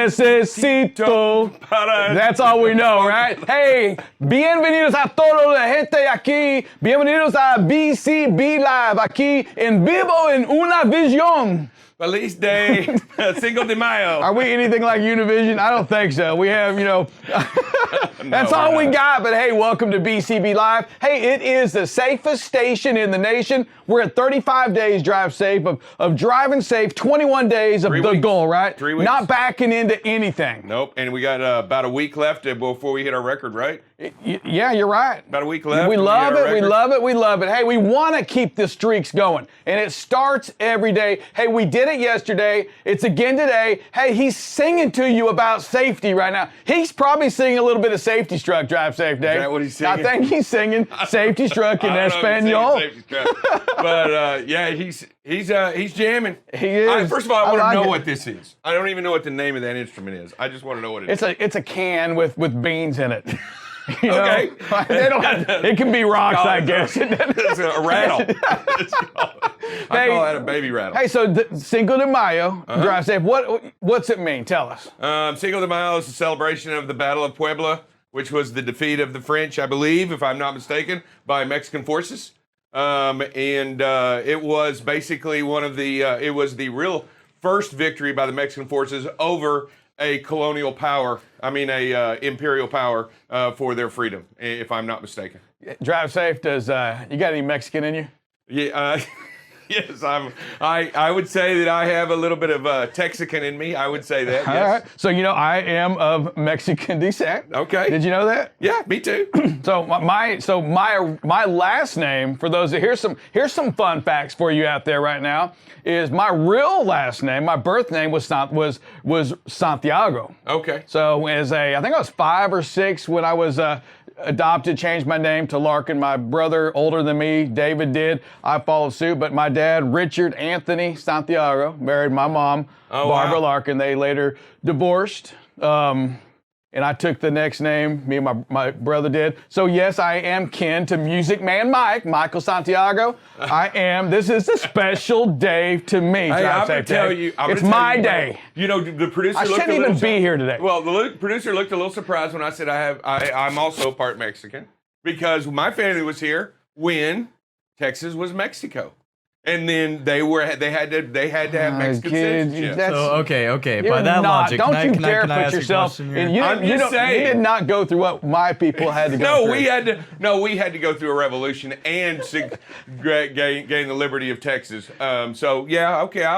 necesito. That's all we know, right? Hey, bienvenidos a toda la gente aquí. Bienvenidos a BCB Live aquí en vivo en una visión. Feliz Day, Cinco de Mayo. Are we anything like Univision? I don't think so. We have, that's all we got. But hey, welcome to BCB Live. Hey, it is the safest station in the nation. We're at 35 days drive safe of driving safe, 21 days of the goal, right? 3 weeks. Not backing into anything. Nope, and we got about a week left before we hit our record, right? Yeah, you're right. About a week left. We love it. We love it. We love it. Hey, we want to keep the streaks going, and it starts every day. Hey, we did it yesterday. It's again today. Hey, he's singing to you about safety right now. He's probably singing a little bit of Safety Struck, Drive Safe Day. Is that what he's singing? I think he's singing Safety Struck in Espanol. But yeah, he's jamming. He is. First of all, I want to know what this is. I don't even know what the name of that instrument is. I just want to know what it is. It's a can with beans in it. Okay. They don't it can be rocks, I guess. It's a rattle. I call that a baby rattle. Hey, so Cinco de Mayo, drive safe. What's it mean? Tell us. Cinco de Mayo is a celebration of the Battle of Puebla, which was the defeat of the French, I believe, if I'm not mistaken, by Mexican forces. It was basically it was the real first victory by the Mexican forces over a colonial power, a imperial power for their freedom, if I'm not mistaken. Drive safe. You got any Mexican in you? Yeah, yes, I would say that I have a little bit of Texican in me. I would say that. Yes. All right. So I am of Mexican descent. Okay. Did you know that? Yeah, me too. So my last name, for those that here's some fun facts for you out there right now, is my real last name. My birth name was Santiago. Okay. So I think I was 5 or 6 when I was adopted, changed my name to Larkin. My brother, older than me, David did. I followed suit, but my dad, Richard Anthony Santiago, married my mom, Barbara Larkin. They later divorced. And I took the next name, me and my brother did. So yes, I am kin to Music Man Michael Santiago. This is a special day to me. Hey, I'm going to tell you. It's my day. The producer I shouldn't even be here today. Well, the producer looked a little surprised when I said I'm also part Mexican, because my family was here when Texas was Mexico. And then they had to have Mexican citizenship. So okay. By that logic, don't you can dare I put yourself in. You did not go through what my people had to go through. We had to go through a revolution and gain the liberty of Texas. I'll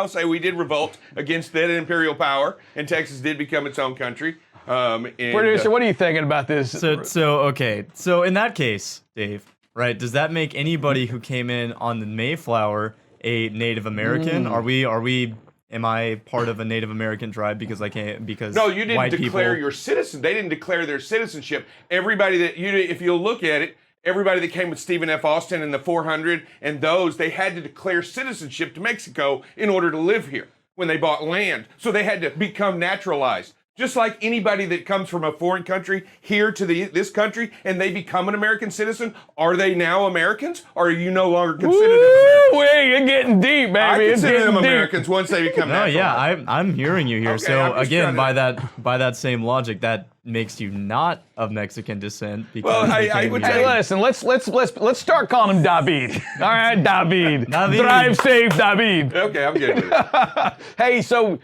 say we did revolt against that imperial power, and Texas did become its own country. Producer, what are you thinking about this? So in that case, Dave. Right? Does that make anybody who came in on the Mayflower a Native American? Am I part of a Native American tribe because No, you didn't declare your citizen. They didn't declare their citizenship. If you look at it, everybody that came with Stephen F. Austin in the 400 and they had to declare citizenship to Mexico in order to live here when they bought land. So they had to become naturalized. Just like anybody that comes from a foreign country here to this country and they become an American citizen, are they now Americans? Or are you no longer considered Americans? You're getting deep, baby. I consider them Americans once they become naturalized. Yeah, I'm hearing you here. Okay, so again, by that same logic, that makes you not of Mexican descent. Because I would say, listen, let's start calling him David. All right, David. Drive safe, David. Okay, I'm getting it. Hey, so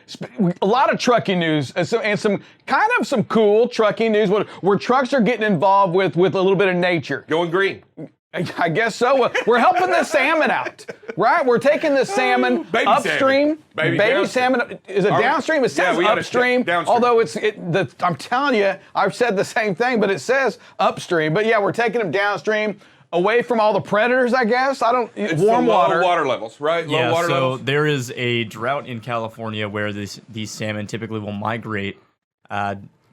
a lot of trucking news and some cool trucking news where trucks are getting involved with a little bit of nature. Going green. I guess so. We're helping the salmon out, right? We're taking the salmon upstream. Baby salmon. Is it downstream? It says upstream. Although I'm telling you, I've said the same thing, but it says upstream. But yeah, we're taking them downstream, away from all the predators, I guess. It's warm water. Low water levels, right? Yeah, low water levels. There is a drought in California where these salmon typically will migrate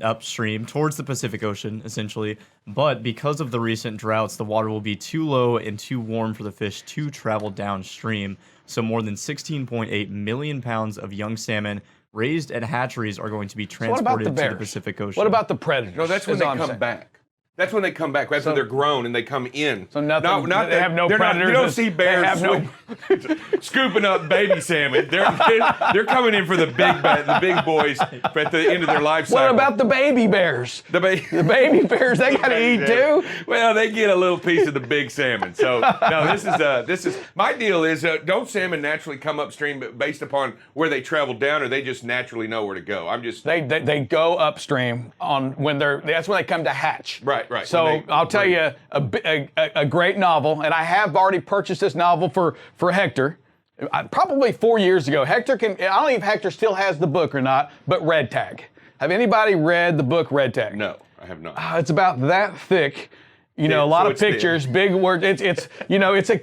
upstream towards the Pacific Ocean, essentially. But because of the recent droughts, the water will be too low and too warm for the fish to travel downstream. So more than 16.8 million pounds of young salmon raised at hatcheries are going to be transported to the Pacific Ocean. What about the predators? No, that's when they come back. That's when they come back. That's when they're grown and they come in. So nothing. They have no predators. You don't see bears scooping up baby salmon. They're coming in for the big boys at the end of their life cycle. What about the baby bears? The baby bears, they got to eat too. Well, they get a little piece of the big salmon. So no, this is my deal. Is don't salmon naturally come upstream based upon where they travel down, or they just naturally know where to go? They go upstream that's when they come to hatch. Right. So I'll tell you a great novel, and I have already purchased this novel for Hector, probably 4 years ago. I don't know if Hector still has the book or not, but Red Tag. Have anybody read the book Red Tag? No, I have not. It's about that thick. A lot of pictures, big words. It's a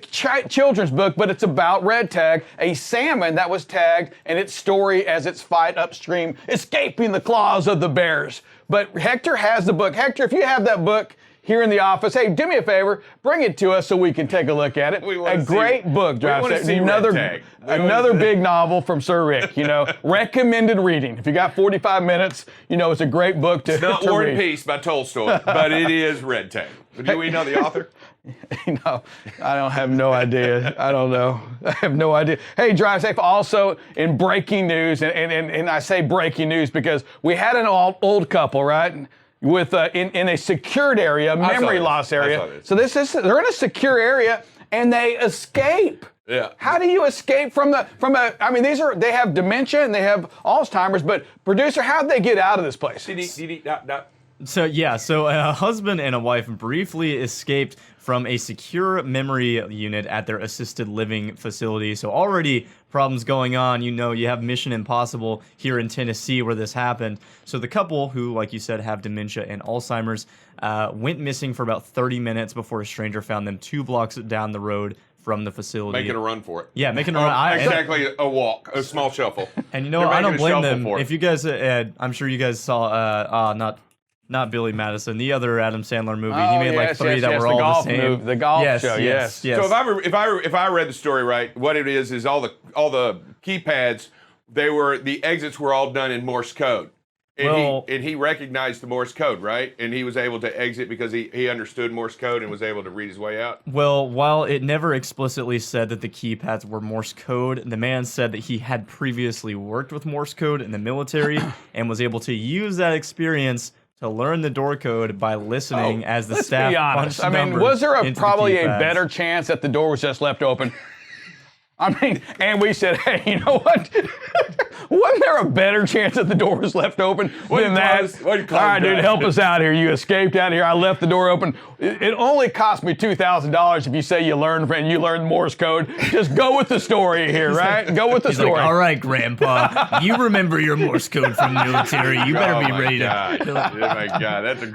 children's book, but it's about red tag, a salmon that was tagged, and its story as its fight upstream, escaping the claws of the bears. But Hector has the book. Hector, if you have that book here in the office, hey, do me a favor, bring it to us so we can take a look at it. A great book, Drive Safe. Another big novel from Sir Rick. Recommended reading. If you got 45 minutes, it's a great book to read. It's not War and Peace by Tolstoy, but it is Red Tag. Do we know the author? No, I don't have no idea. I don't know. I have no idea. Hey, Drive Safe, also in breaking news, and I say breaking news because we had an old couple, right? With in a secured area, memory loss area. So they're in a secure area and they escape. Yeah. How do you escape from they have dementia and they have Alzheimer's, but producer, how'd they get out of this place? So a husband and a wife briefly escaped from a secure memory unit at their assisted living facility. So already problems going on. You have Mission Impossible here in Tennessee where this happened. So the couple, who, like you said, have dementia and Alzheimer's, went missing for about 30 minutes before a stranger found them 2 blocks down the road from the facility. Making a run for it. Yeah, making a run. Exactly, a walk, a small shuffle. And I don't blame them. If you guys, I'm sure you guys saw, not Billy Madison, the other Adam Sandler movie. He made 3 that were all the same. The golf show, yes. So if I read the story right, what it is all the keypads, the exits were all done in Morse code. And he recognized the Morse code, right? And he was able to exit because he understood Morse code and was able to read his way out. Well, while it never explicitly said that the keypads were Morse code, the man said that he had previously worked with Morse code in the military and was able to use that experience to learn the door code by listening as the staff punched numbers. Was there probably a keypads. better chance that the door was just left open? And we said, hey, you know what? Wasn't there a better chance that the door was left open than that? All right, dude, help us out here. You escaped out of here. I left the door open. It only cost me $2,000 if you say you learned Morse code. Just go with the story here, right? Go with the story. Like, all right, Grandpa, you remember your Morse code from the military. You better be ready to. Oh my God, that's a.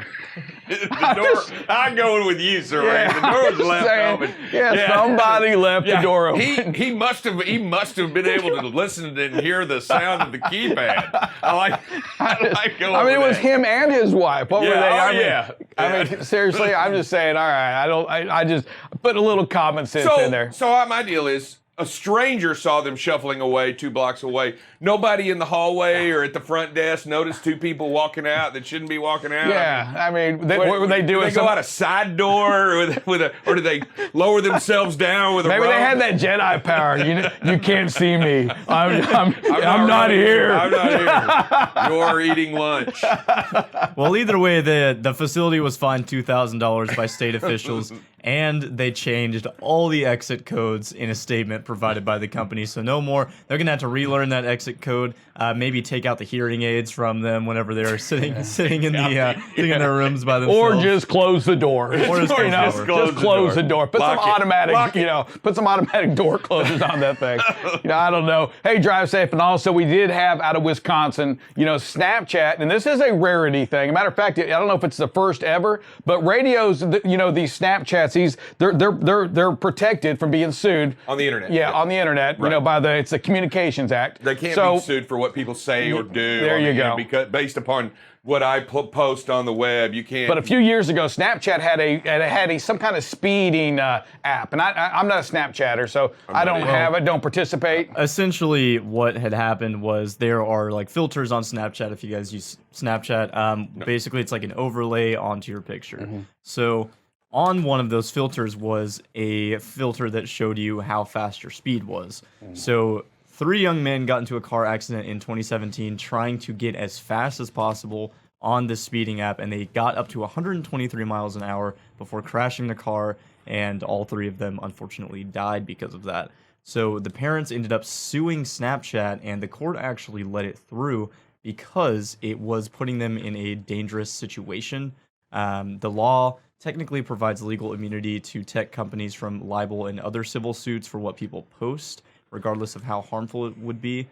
The door. I'm going with you, sir. Yeah, the door was left open. Yeah, somebody left the door open. He must have been able to listen and hear the sound of the keypad. I like going. It was him and his wife. What were they? I mean, seriously, I'm just saying. All right, I just put a little common sense in there. So my deal is, a stranger saw them shuffling away 2 blocks away. Nobody in the hallway or at the front desk noticed 2 people walking out that shouldn't be walking out. Yeah, what were they doing? Did they go out a side door, or did they lower themselves down with a rope? Maybe they had that Jedi power. You can't see me. I'm not here. I'm not here. You're eating lunch. Well, either way, the facility was fined $2,000 by state officials, and they changed all the exit codes in a statement provided by the company. So no more. They're gonna have to relearn that exit code. Maybe take out the hearing aids from them whenever they're sitting in their rooms by themselves. Or just close the door. Or just close the door. Put some automatic door closers on that thing. I don't know. Hey, drive safe. And also, we did have out of Wisconsin, Snapchat, and this is a rarity thing. As a matter of fact, I don't know if it's the first ever, but radios, these Snapchats paparazzi's, they're protected from being sued on the internet. Yeah, on the internet. Right. It's the Communications Act. They can't be sued for what people say or do. There you go. Because based upon what I post on the web, you can't. But a few years ago, Snapchat had some kind of speeding app, and I'm not a Snapchatter, so I don't have it, don't participate. Essentially, what had happened was there are like filters on Snapchat. If you guys use Snapchat, basically it's like an overlay onto your picture. So on one of those filters was a filter that showed you how fast your speed was. So 3 young men got into a car accident in 2017 trying to get as fast as possible on this speeding app, and they got up to 123 miles an hour before crashing the car, and all 3 of them unfortunately died because of that. So the parents ended up suing Snapchat, and the court actually let it through because it was putting them in a dangerous situation. The law technically provides legal immunity to tech companies from libel and other civil suits for what people post, regardless of how harmful it would be.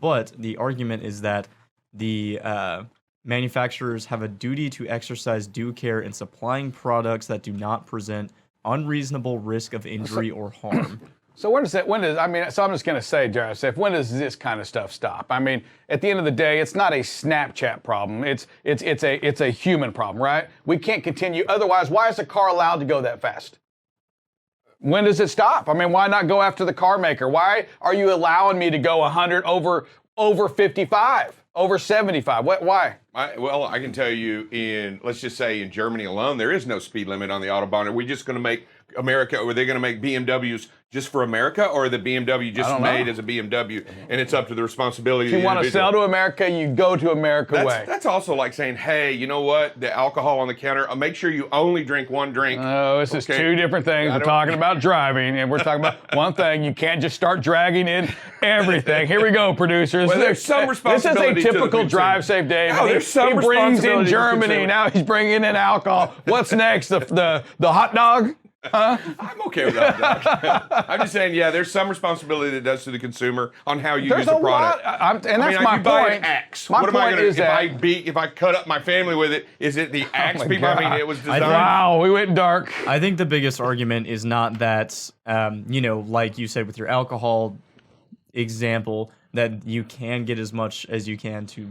But the argument is that the manufacturers have a duty to exercise due care in supplying products that do not present unreasonable risk of injury or harm. So so I'm just going to say, Joseph, when does this kind of stuff stop? I mean, at the end of the day, it's not a Snapchat problem. It's a human problem, right? We can't continue. Otherwise, why is a car allowed to go that fast? When does it stop? I mean, why not go after the car maker? Why are you allowing me to go 100 over 55, over 75? Why? I can tell you let's just say in Germany alone, there is no speed limit on the Autobahn. Are we just going to make America, or are they going to make BMWs just for America, or the BMW just made as a BMW, and it's up to the responsibility of the individual? If you want to sell to America, you go to America way. That's also like saying, hey, you know what? The alcohol on the counter, make sure you only drink 1 drink. Oh, this is 2 different things. We're talking about driving, and we're talking about one thing. You can't just start dragging in everything. Here we go, producers. Well, there's some responsibility. This is a typical drive safe day. Oh, there's some he brings in responsibility Germany. Now he's bringing in alcohol. What's next? The hot dog? Huh? I'm okay with that. I'm just saying, there's some responsibility that does to the consumer on how you use the product. My you buy point. an axe. My what am I point going is to that if I cut up my family with it? Is it the axe people? God. I mean, it was designed. Wow, we went dark. I think the biggest argument is not that, like you said with your alcohol example, that you can get as much as you can to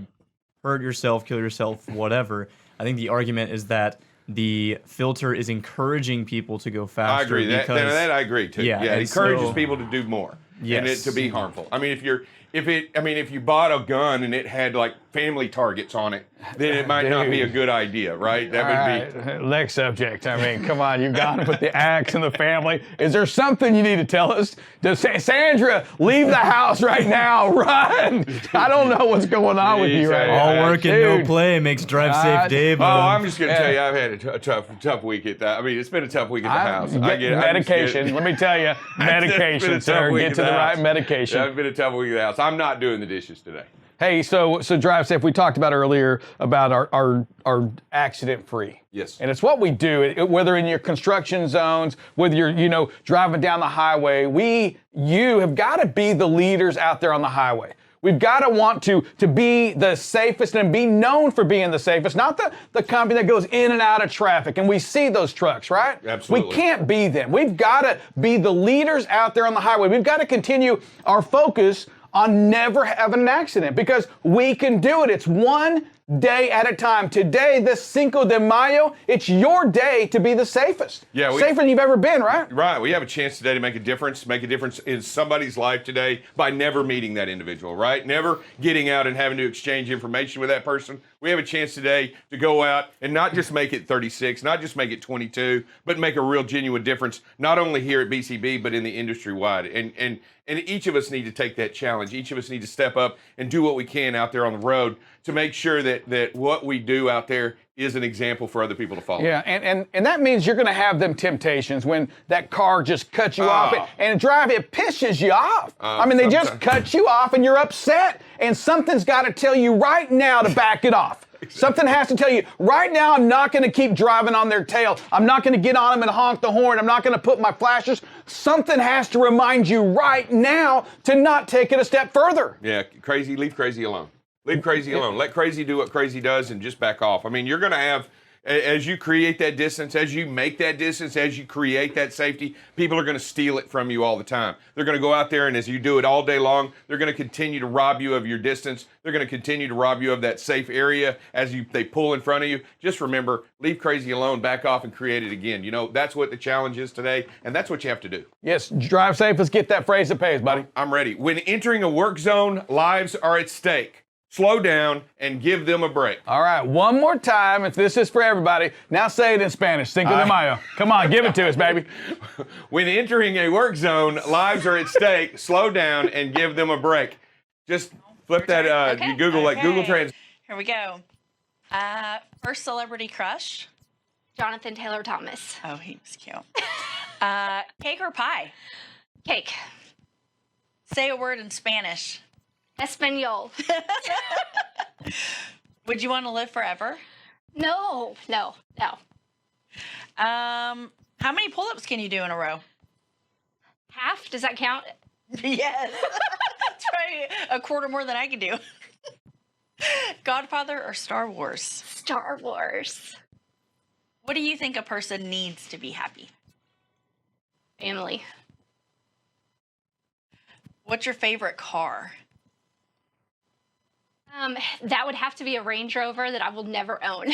hurt yourself, kill yourself, whatever. I think the argument is that the filter is encouraging people to go faster. I agree. That I agree too. Yeah, it encourages people to do more and it to be harmful. I mean, if you bought a gun and it had like family targets on it, then it might not be a good idea, right? That would be next subject. I mean, come on, you've got to put the axe in the family. Is there something you need to tell us? Does Sandra leave the house right now? Run! I don't know what's going on with you right now. All work and no play makes drive safe day. I'm just gonna tell you, I've had a tough week at that. I mean, it's been a tough week at the house. Medication. Let me tell you, medication, sir. Get to the right medication. It's been a tough week at the house. I'm not doing the dishes today. Hey, so drive safe. We talked about earlier about our accident free. Yes. And it's what we do, whether in your construction zones, whether you're driving down the highway. You have got to be the leaders out there on the highway. We've got to want to be the safest and be known for being the safest, not the company that goes in and out of traffic. And we see those trucks, right? Absolutely. We can't be them. We've got to be the leaders out there on the highway. We've got to continue our focus on never having an accident because we can do it. It's one day at a time. Today, this Cinco de Mayo, it's your day to be the safest. Safer than you've ever been, right? Right. We have a chance today to make a difference in somebody's life today by never meeting that individual, right? Never getting out and having to exchange information with that person. We have a chance today to go out and not just make it 36, not just make it 22, but make a real genuine difference, not only here at BCB, but in the industry wide. And each of us need to take that challenge. Each of us need to step up and do what we can out there on the road to make sure that what we do out there is an example for other people to follow. Yeah, and that means you're going to have them temptations when that car just cuts you off and it pisses you off. They just cut you off and you're upset, and something's got to tell you right now to back it off. Exactly. Something has to tell you, right now I'm not going to keep driving on their tail. I'm not going to get on them and honk the horn. I'm not going to put my flashers. Something has to remind you right now to not take it a step further. Yeah, leave crazy alone. Leave crazy alone. Let crazy do what crazy does and just back off. I mean, you're going to have as you create that distance, as you make that distance, as you create that safety, people are going to steal it from you all the time. They're going to go out there, and as you do it all day long, they're going to continue to rob you of your distance. They're going to continue to rob you of that safe area as they pull in front of you. Just remember, leave crazy alone, back off, and create it again. You know, that's what the challenge is today, and that's what you have to do. Yes, drive safe. Let's get that phrase that pays, buddy. I'm ready. When entering a work zone, lives are at stake. Slow down and give them a break. All right, one more time. If this is for everybody, now say it in Spanish. Cinco de Mayo. Come on, give it to us, baby. When entering a work zone, lives are at stake. Slow down and give them a break. Just flip that. You Google Google Trans. Here we go. First celebrity crush. Jonathan Taylor Thomas. Oh, he was cute. Cake or pie? Cake. Say a word in Spanish. Espanol. Would you want to live forever? No. How many pull-ups can you do in a row? Half? Does that count? Yes. That's probably a quarter more than I can do. Godfather or Star Wars? Star Wars. What do you think a person needs to be happy? Family. What's your favorite car? That would have to be a Range Rover that I will never own.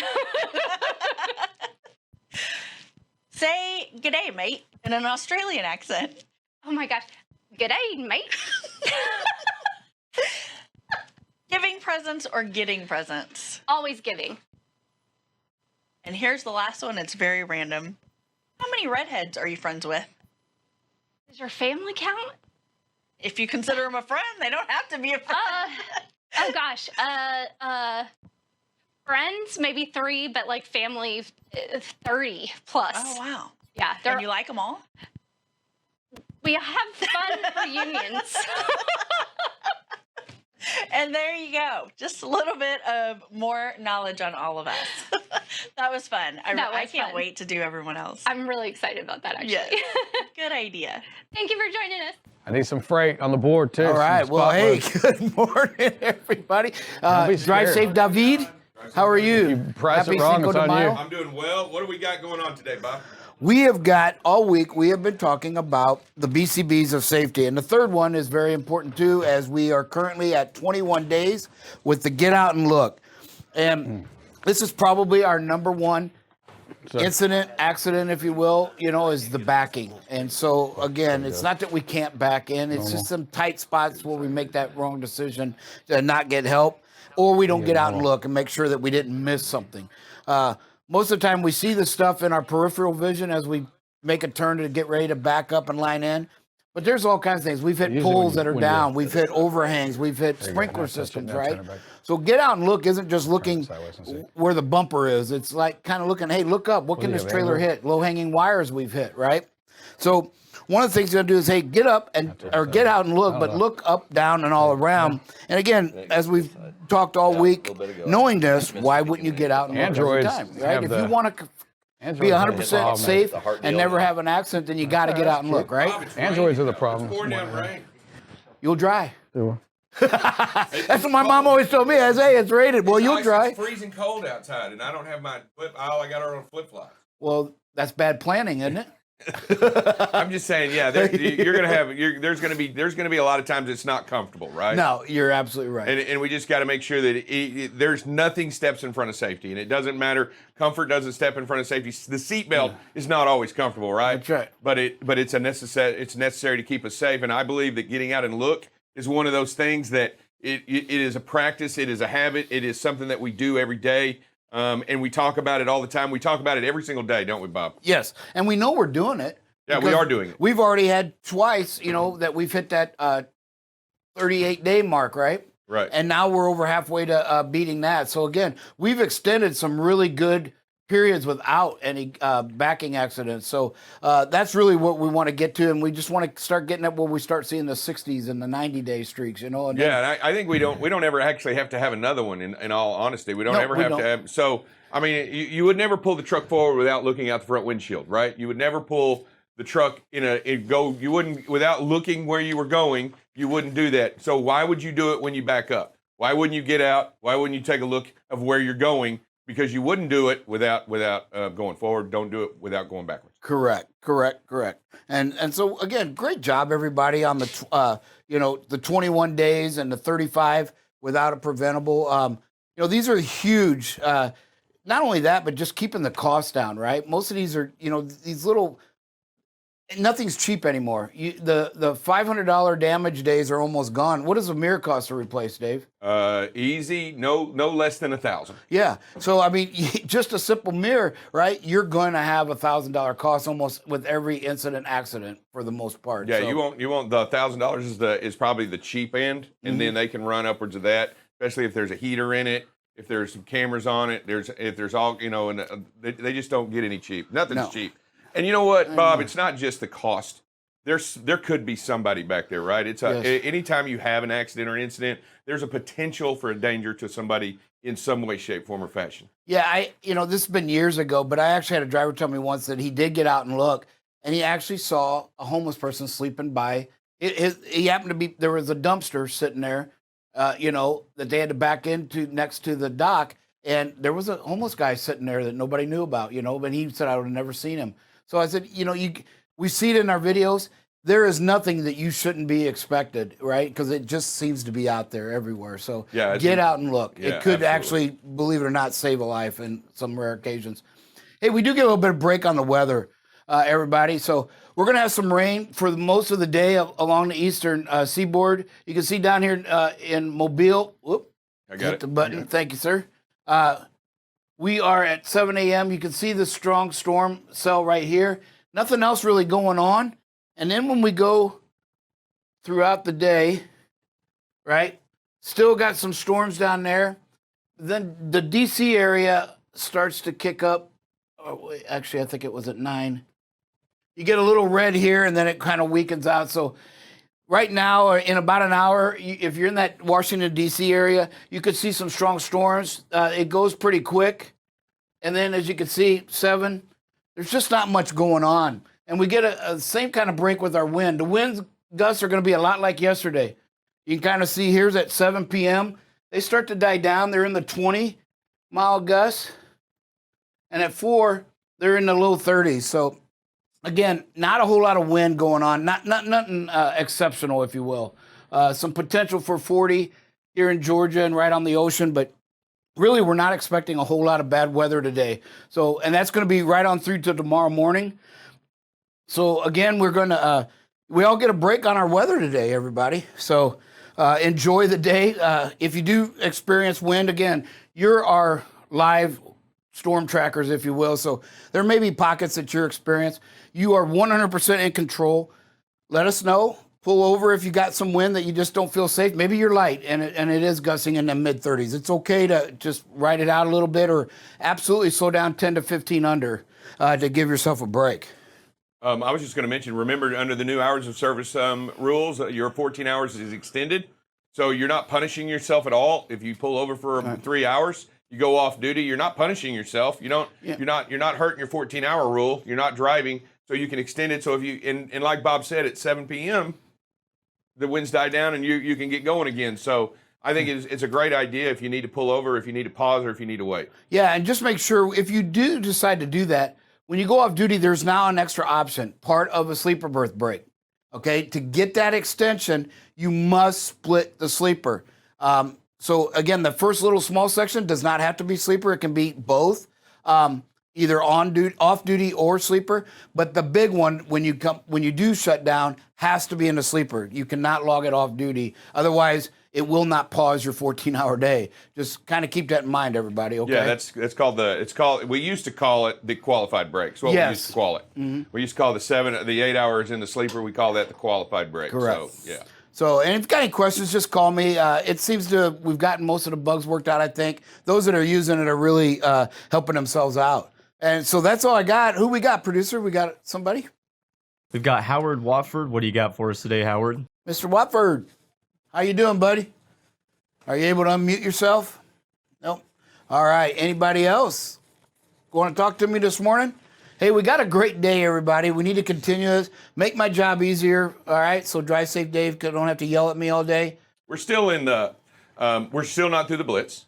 Say "G'day, mate" in an Australian accent. Oh my gosh. G'day, mate. Giving presents or getting presents? Always giving. And here's the last one. It's very random. How many redheads are you friends with? Does your family count? If you consider them a friend, they don't have to be a friend. Oh gosh. Friends, maybe 3, but like family, 30 plus. Oh, wow. Yeah. And you like them all? We have fun reunions. And there you go. Just a little bit of more knowledge on all of us. That was fun. I can't wait to do everyone else. I'm really excited about that, actually. Yes. Good idea. Thank you for joining us. I need some freight on the board, too. All right. Well, hey, Spot good morning, everybody. be Drive scared. safe, David. How are you? You price Happy it wrong, Cinco it's de on Mayo. you. I'm doing well. What do we got going on today, Bob? We have got all week, we have been talking about the BCBs of safety. And the third one is very important too, as we are currently at 21 days with the Get Out and Look. And this is probably our number one incident, accident, if you will, is the backing. And so, again, it's not that we can't back in. It's just some tight spots where we make that wrong decision to not get help, or we don't get out and look and make sure that we didn't miss something. Most of the time we see the stuff in our peripheral vision as we make a turn to get ready to back up and line in. But there's all kinds of things. We've hit Usually poles that are when down. you- We've hit overhangs. We've hit There you go. sprinkler Now touch it. systems, Now turn right? it back. So Get Out and Look isn't just looking sideways and see. where the bumper is. It's like kind of looking, hey, look up. What can do you this have, trailer angle? hit? Low-hanging wires we've hit, right? So one of the things you're going to do is, hey, get up or get out and look, but look up, down, and all around. And again, as we've talked all week, knowing this, why wouldn't you get out and look Androids every time, right? have If the- you want to be 100% safe and never have an accident, then you got to get out and look, Bob, right? it's Androids raining. are the problem. It's pouring down rain. You'll dry. That's That's what my mom always told me. I say, hey, it's rated. Well, you'll dry. It's freezing cold outside, and I don't have my all I got are on flip flops. Well, that's bad planning, isn't it? I'm just saying, yeah. You're gonna have. There's gonna be a lot of times it's not comfortable, right? No, you're absolutely right. And we just got to make sure that there's nothing steps in front of safety, and it doesn't matter. Comfort doesn't step in front of safety. The seatbelt is not always comfortable, right? That's right. But it's necessary to keep us safe, and I believe that getting out and look is one of those things that it is a practice, it is a habit, it is something that we do every day, and we talk about it all the time. We talk about it every single day, don't we, Bob? Yes, and we know we're doing it. Yeah, we because are doing it. We've already had twice, that we've hit that 38-day mark, right? Right. And now we're over halfway to beating that. So again, we've extended some really good periods without any backing accidents. So that's really what we want to get to, and we just want to start getting up where we start seeing the 60s and the 90-day streaks, And then, Yeah, and I think we don't ever actually have to have another one. In all honesty, we don't No, ever we have don't. to have. So I mean, you would never pull the truck forward without looking out the front windshield, right? You would never pull the truck you wouldn't without looking where you were going. You wouldn't do that. So why would you do it when you back up? Why wouldn't you get out? Why wouldn't you take a look of where you're going because you wouldn't do it without going forward. Don't do it without going backwards. Correct. And so again, great job everybody on the the 21 days and the 35 without a preventable. These are huge. Not only that, but just keeping the cost down, right? Most of these are, these little. Nothing's cheap anymore. The $500 damage days are almost gone. What does a mirror cost to replace, Dave? Easy, no less than $1,000. Yeah. So I mean, just a simple mirror, right? You're going to have $1,000 cost almost with every accident for the most part. Yeah, so. you want the $1,000 is probably the cheap end, and then they can run upwards of that, especially if there's a heater in it, if there's some cameras on it, if there's all and they just don't get any cheap. Nothing's cheap. And you know what, Bob? It's not just the cost. There could be somebody back there, right? It's anytime you have an accident or an incident, there's a potential for a danger to somebody in some way, shape, form, or fashion. Yeah, this has been years ago, but I actually had a driver tell me once that he did get out and look, and he actually saw a homeless person sleeping by. He happened to be, there was a dumpster sitting there, that they had to back into next to the dock, and there was a homeless guy sitting there that nobody knew about, but he said, I would have never seen him. So I said, we see it in our videos. There is nothing that you shouldn't be expected, right? Because it just seems to be out there everywhere. So get out and look. Yeah, it could absolutely. actually, believe it or not, save a life in some rare occasions. Hey, we do get a little bit of break on the weather, everybody. So we're going to have some rain for most of the day along the eastern seaboard. You can see down here in Mobile. Whoop, I got hit the button. Thank you, sir. We are at 7 a.m. You can see the strong storm cell right here. Nothing else really going on. And then when we go throughout the day, right, still got some storms down there. Then the D.C. area starts to kick up. Oh, actually, I think it was at 9. You get a little red here, and then it kind of weakens out. So right now, or in about an hour, if you're in that Washington, D.C. area, you could see some strong storms. It goes pretty quick. And then, as you can see, 7, there's just not much going on. And we get a same kind of break with our wind. The winds gusts are going to be a lot like yesterday. You can kind of see here's at 7 p.m. They start to die down. They're in the 20-mile gusts. And at 4, they're in the low 30s. So, again, not a whole lot of wind going on. Nothing exceptional, if you will. Some potential for 40 here in Georgia and right on the ocean, but really we're not expecting a whole lot of bad weather today. So, and that's going to be right on through to tomorrow morning. So, again, we're going to, we all get a break on our weather today, everybody. So, enjoy the day. If you do experience wind, again, you're our live storm trackers, if you will. So there may be pockets that you're experiencing. You are 100% in control. Let us know. Pull over if you got some wind that you just don't feel safe. Maybe you're light and it is gusting in the mid-30s. It's okay to just ride it out a little bit or absolutely slow down 10 to 15 under to give yourself a break. I was just going to mention, remember, under the new hours of service rules, your 14 hours is extended. So you're not punishing yourself at all. If you pull over for 3 hours, you go off duty, you're not punishing yourself. You're not hurting your 14-hour rule. You're not driving, so you can extend it. So if you and like Bob said, at 7 p.m., the winds die down and you can get going again. So I think it's a great idea if you need to pull over, if you need to pause, or if you need to wait. Yeah, and just make sure if you do decide to do that, when you go off duty, there's now an extra option, part of a sleeper berth break. Okay, to get that extension, you must split the sleeper. So again, the first little small section does not have to be sleeper. It can be both, either on duty, off duty, or sleeper. But the big one, when you do shut down, has to be in the sleeper. You cannot log it off duty. Otherwise, it will not pause your 14-hour day. Just kind of keep that in mind, everybody. Okay. Yeah, that's called we used to call it the qualified break. So what we used to call it. Mm-hmm. We used to call the 8 hours in the sleeper. We call that the qualified break. Correct. So, yeah. So, and if you've got any questions, just call me. It seems we've gotten most of the bugs worked out, I think. Those that are using it are really helping themselves out. And so that's all I got. Who we got, producer? We got somebody? We've got Howard Watford. What do you got for us today, Howard? Mr. Watford, how you doing, buddy? Are you able to unmute yourself? Nope. All right. Anybody else want to talk to me this morning? Hey, we got a great day, everybody. We need to continue this. Make my job easier. All right. So drive safe, Dave. Don't have to yell at me all day. We're still we're still not through the blitz.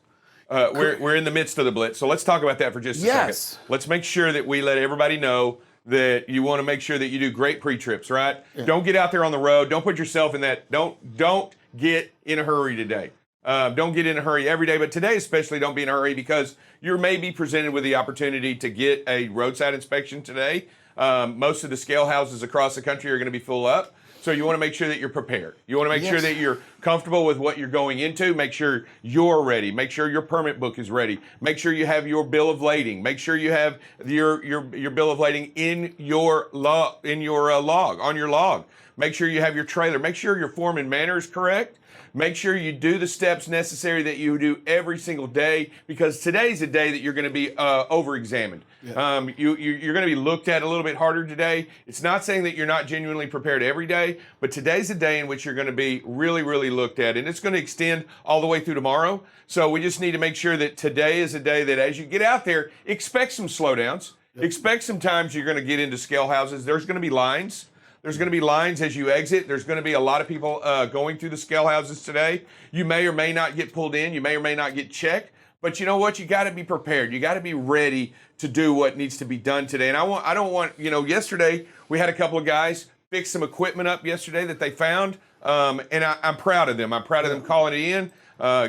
we're in the midst of the blitz. So let's talk about that for just a second. Let's make sure that we let everybody know that you want to make sure that you do great pre-trips, right? Yeah. Don't get out there on the road. Don't put yourself in that. Don't get in a hurry today. Don't get in a hurry every day, but today especially don't be in a hurry because you may be presented with the opportunity to get a roadside inspection today. Most of the scale houses across the country are going to be full up. So you want to make sure that you're prepared. You want to make sure that you're comfortable with what you're going into. Make sure you're ready. Make sure your permit book is ready. Make sure you have your bill of lading. Make sure you have your bill of lading in your log on your log. Make sure you have your trailer. Make sure your form and manner is correct. Make sure you do the steps necessary that you do every single day, because today's a day that you're going to be over-examined. Yeah. You're going to be looked at a little bit harder today. It's not saying that you're not genuinely prepared every day, but today's a day in which you're going to be really, really looked at, and it's going to extend all the way through tomorrow. So we just need to make sure that today is a day that as you get out there, expect some slowdowns. Yep. Expect some times you're going to get into scale houses. There's going to be lines. There's going to be lines as you exit. There's going to be a lot of people going through the scale houses today. You may or may not get pulled in. You may or may not get checked. But you know what? You got to be prepared. You got to be ready to do what needs to be done today. And I don't want, yesterday we had a couple of guys fix some equipment up yesterday that they found. And I'm proud of them. I'm proud of them calling it in,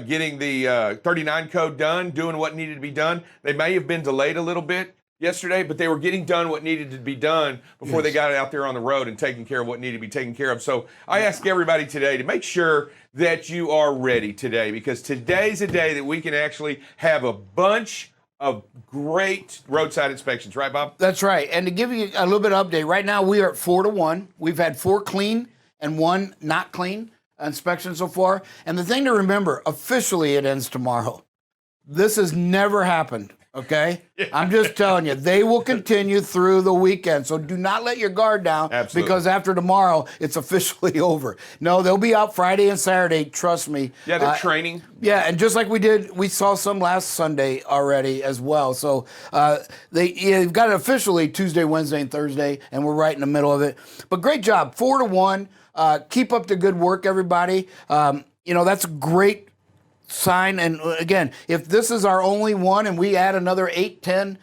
getting the 39 code done, doing what needed to be done. They may have been delayed a little bit yesterday, but they were getting done what needed to be done before they got out there on the road and taking care of what needed to be taken care of. So I ask everybody today to make sure that you are ready today, because today's a day that we can actually have a bunch of great roadside inspections. Right, Bob? That's right. And to give you a little bit of update, right now we are at 4-1. We've had 4 clean and 1 not clean inspections so far. And the thing to remember, officially it ends tomorrow. This has never happened. Okay? I'm just telling you, they will continue through the weekend. So do not let your guard down. Absolutely. Because after tomorrow, it's officially over. No, they'll be out Friday and Saturday, trust me. Yeah, they're training. Yeah, and just like we saw some last Sunday already as well. So they've got it officially Tuesday, Wednesday, and Thursday, and we're right in the middle of it. But great job, 4-1. Keep up the good work, everybody. That's a great sign. And again, if this is our only one and we add another 8-10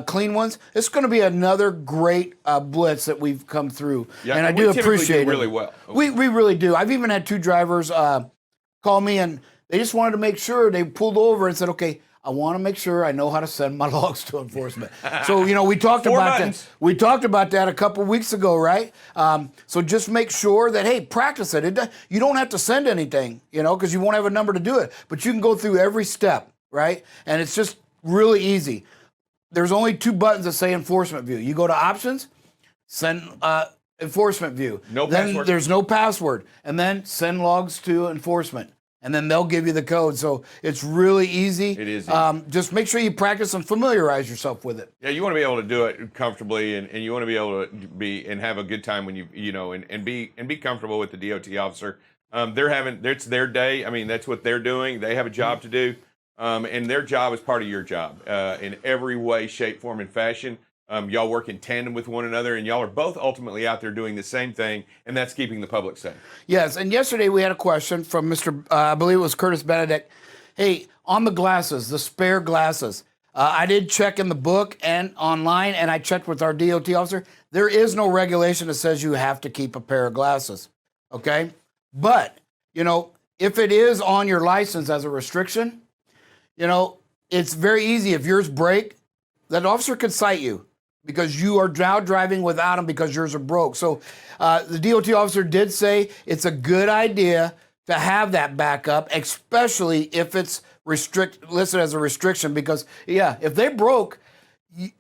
clean ones, it's going to be another great blitz that we've come through. Yeah, and I do appreciate it. Really well. We really do. I've even had 2 drivers call me and they just wanted to make sure. They pulled over and said, okay, I want to make sure I know how to send my logs to enforcement. So, we talked about that. We talked about that a couple weeks ago, right? So just make sure that, hey, practice it. You don't have to send anything, because you won't have a number to do it. But you can go through every step, right? And it's just really easy. There's only 2 buttons that say enforcement view. You go to options, send enforcement view. No then password. There's no password. And then send logs to enforcement. And then they'll give you the code. So it's really easy. It is easy. Just make sure you practice and familiarize yourself with it. Yeah, you want to be able to do it comfortably, and you want to be able to be and have a good time when and be comfortable with the DOT officer. It's their day. I mean, that's what they're doing. They have a job to do, and their job is part of your job in every way, shape, form, and fashion. Y'all work in tandem with one another, and y'all are both ultimately out there doing the same thing, and that's keeping the public safe. Yes, and yesterday we had a question from Mr. I believe it was Curtis Benedict. Hey, on the glasses, the spare glasses, I did check in the book and online, and I checked with our DOT officer. There is no regulation that says you have to keep a pair of glasses, okay? But, if it is on your license as a restriction, it's very easy. If yours break, that officer could cite you, because you are now driving without them because yours are broke. So the DOT officer did say it's a good idea to have that backup, especially if it's listed as a restriction, because, if they broke,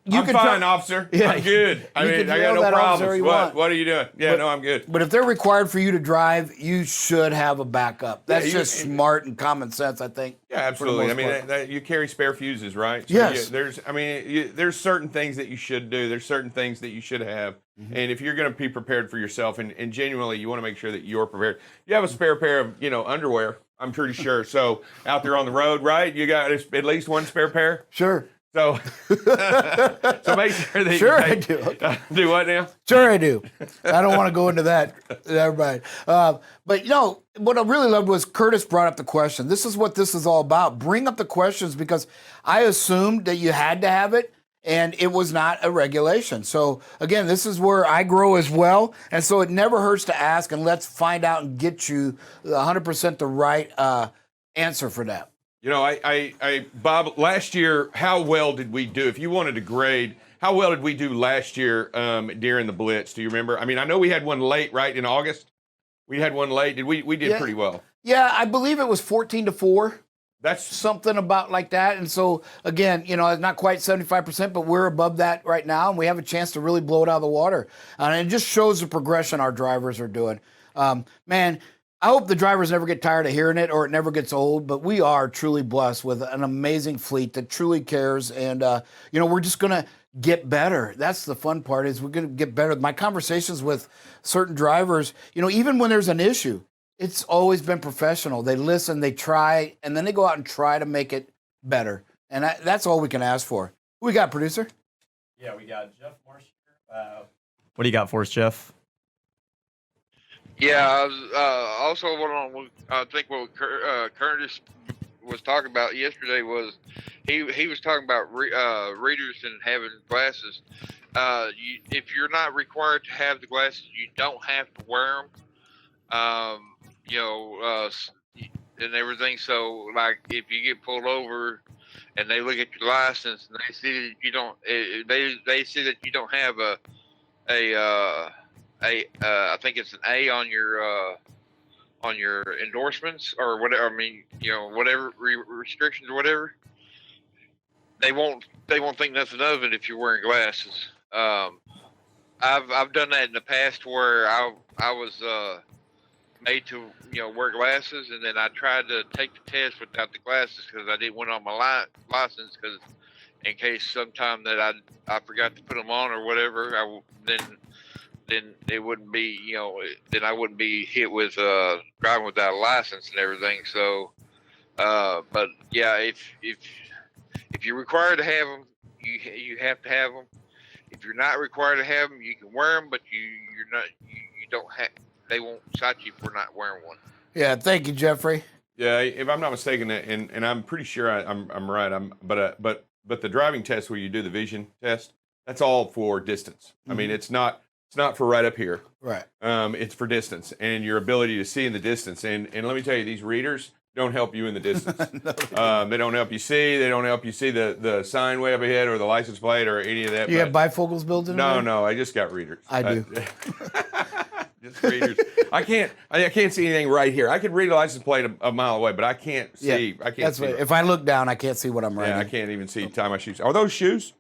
I'm fine, officer. Yeah, I'm good. I got no problems. What are you doing? Yeah, no, I'm good. But if they're required for you to drive, you should have a backup. That's just smart and common sense, I think. Yeah, absolutely. I mean, you carry spare fuses, right? So yes. There's certain things that you should do. There's certain things that you should have. Mm-hmm. And if you're going to be prepared for yourself, and genuinely, you want to make sure that you're prepared. You have a spare pair of, underwear, I'm pretty sure. So out there on the road, right? You got at least one spare pair? Sure. So, so make sure that Sure, you I do. Okay. Do what now? Sure, I do. I don't want to go into that, everybody. But you know, what I really loved was Curtis brought up the question. This is what this is all about. Bring up the questions because I assumed that you had to have it, and it was not a regulation. So again, this is where I grow as well, and so it never hurts to ask, and let's find out and get you 100% the right answer for that. You know, Bob, last year, how well did we do? If you wanted to grade, how well did we do last year during the Blitz? Do you remember? I mean, I know we had one late, right, in August? We had one late. We did pretty well. Yeah, I believe it was 14-4. That's something about like that. And so, again, you know, it's not quite 75%, but we're above that right now, and we have a chance to really blow it out of the water. And it just shows the progression our drivers are doing. Man, I hope the drivers never get tired of hearing it or it never gets old, but we are truly blessed with an amazing fleet that truly cares. And, you know, we're just going to get better. That's the fun part is we're going to get better. My conversations with certain drivers, you know, even when there's an issue, it's always been professional. They listen, they try, and then they go out and try to make it better. And that's all we can ask for. Who we got, producer? Yeah, we got Jeff Marsh here. What do you got for us, Jeff? Yeah, I was also I think what Curtis was talking about yesterday was he was talking about readers and having glasses. If you're not required to have the glasses, you don't have to wear them. You know, and everything. So, like, if you get pulled over and they look at your license and they see that you don't, they see that you don't have I think it's an A on your endorsements or whatever. I mean, you know, whatever restrictions or whatever. They won't think nothing of it if you're wearing glasses. I've done that in the past where I was made to, you know, wear glasses, and then I tried to take the test without the glasses because I didn't want on my license because in case sometime that I forgot to put them on or whatever, then it wouldn't be, you know, then I wouldn't be hit with driving without a license and everything. So, but yeah, if you're required to have them, you have to have them. If you're not required to have them, you can wear them, but you don't have. They won't cite you for not wearing one. Yeah, thank you, Jeffrey. Yeah, if I'm not mistaken, and I'm pretty sure I'm right. But the driving test where you do the vision test, that's all for distance. Mm-hmm. I mean, it's not for right up here. Right. It's for distance and your ability to see in the distance. And let me tell you, these readers don't help you in the distance. No, they don't help you see. They don't help you see the sign way up ahead or the license plate or any of that. You have bifocals built in? No, I just got readers. I do. Just readers. I can't see anything right here. I can read a license plate a mile away, but I can't see. Yeah, I can't that's see. Right. If I look down, I can't see what I'm writing. Yeah, I can't even see tie my shoes. Are those shoes?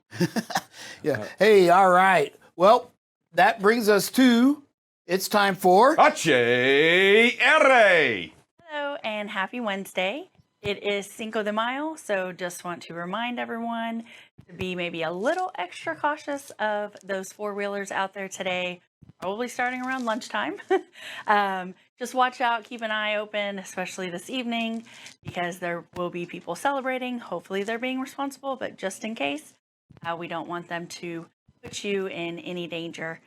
Yeah. Hey, all right. Well, that brings us to it's time for HR. Hello and happy Wednesday. It is Cinco de Mayo, so just want to remind everyone to be maybe a little extra cautious of those four-wheelers out there today, probably starting around lunchtime. Just watch out, keep an eye open, especially this evening, because there will be people celebrating. Hopefully they're being responsible, but just in case, we don't want them to put you in any danger.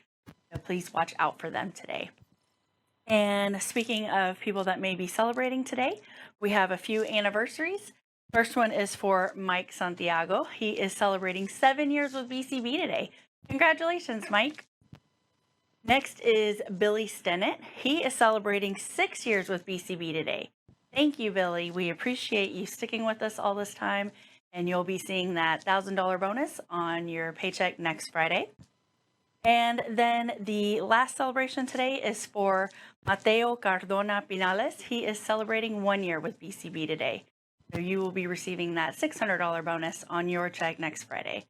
So please watch out for them today. And speaking of people that may be celebrating today, we have a few anniversaries. First one is for Mike Santiago. He is celebrating 7 years with BCB today. Congratulations, Mike. Next is Billy Stennett. He is celebrating 6 years with BCB today. Thank you, Billy. We appreciate you sticking with us all this time, and you'll be seeing that $1,000 bonus on your paycheck next Friday. And then the last celebration today is for Mateo Cardona Pinales. He is celebrating 1 year with BCB today. So you will be receiving that $600 bonus on your check next Friday.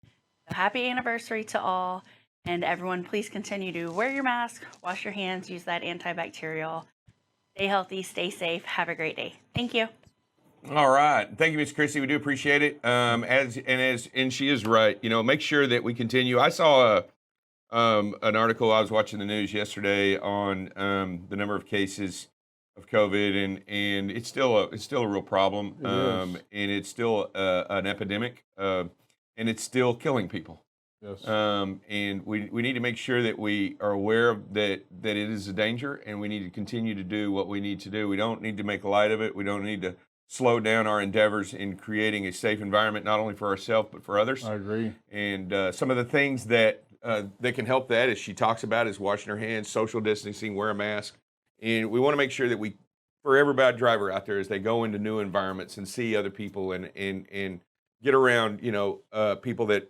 So happy anniversary to all. And everyone, please continue to wear your mask, wash your hands, use that antibacterial. Stay healthy, stay safe. Have a great day. Thank you. All right. Thank you, Ms. Christie. We do appreciate it. And she is right. You know, make sure that we continue. I saw an article. I was watching the news yesterday on the number of cases of COVID, and it's still a real problem, and it's still an epidemic. And and it's still killing people. Yes. And we need to make sure that we are aware of that it is a danger, and we need to continue to do what we need to do. We don't need to make light of it. We don't need to slow down our endeavors in creating a safe environment, not only for ourselves but for others. I agree. And some of the things that can help that, as she talks about, is washing her hands, social distancing, wear a mask, and we want to make sure that for every bad driver out there, as they go into new environments and see other people and get around, people that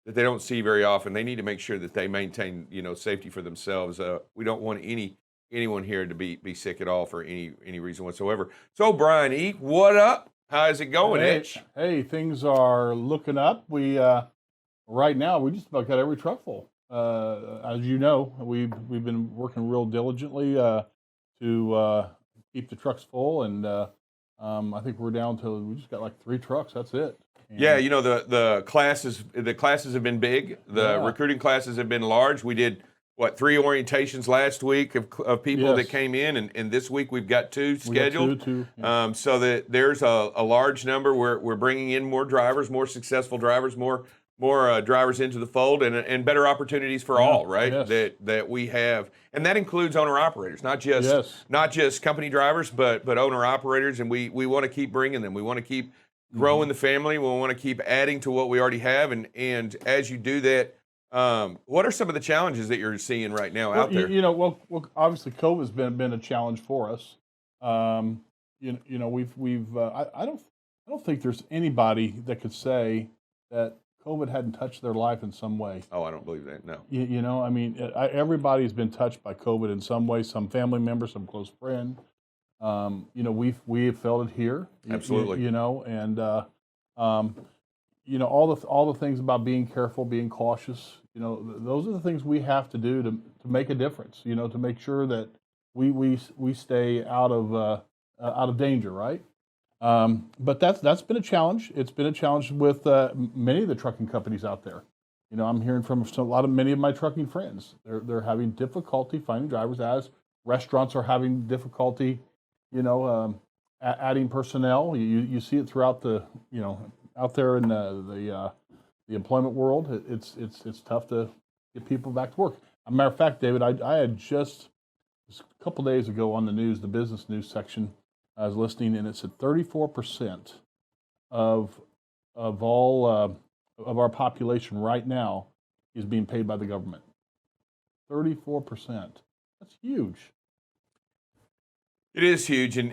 they don't see very often, they need to make sure that they maintain, safety for themselves. We don't want anyone here to be sick at all for any reason whatsoever. So, Brian E., what up? How's it going, Itch? Hey, things are looking up. We right now we just about got every truck full. As you know, we've been working real diligently to keep the trucks full, and I think we just got like 3 trucks. That's it. And yeah, the classes have been big. The recruiting classes have been large. We did 3 orientations last week of people that came in, and this week we've got 2 scheduled. Two, yeah. So that there's a large number. We're bringing in more drivers, more successful drivers, more drivers into the fold, and better opportunities for all, right? Yes. That we have, and that includes owner operators, not just company drivers, but owner operators, and we want to keep bringing them. We want to keep growing the family. We want to keep adding to what we already have, and as you do that, what are some of the challenges that you're seeing right now out there? Obviously COVID's been a challenge for us. We've I don't think there's anybody that could say that COVID hadn't touched their life in some way. Oh, I don't believe that. No. Everybody's been touched by COVID in some way. Some family member, some close friend. We have felt it here. Absolutely. All the things about being careful, being cautious. Those are the things we have to do to make a difference. To make sure that we stay out of danger, right? But that's been a challenge. It's been a challenge with many of the trucking companies out there. I'm hearing from many of my trucking friends. They're having difficulty finding drivers, as restaurants are having difficulty, adding personnel. You see it throughout out there in the employment world. It's tough to get people back to work. As a matter of fact, David, I had just a couple days ago on the news, the business news section, I was listening, and it said 34% of all of our population right now is being paid by the government. 34%. That's huge. It is huge, and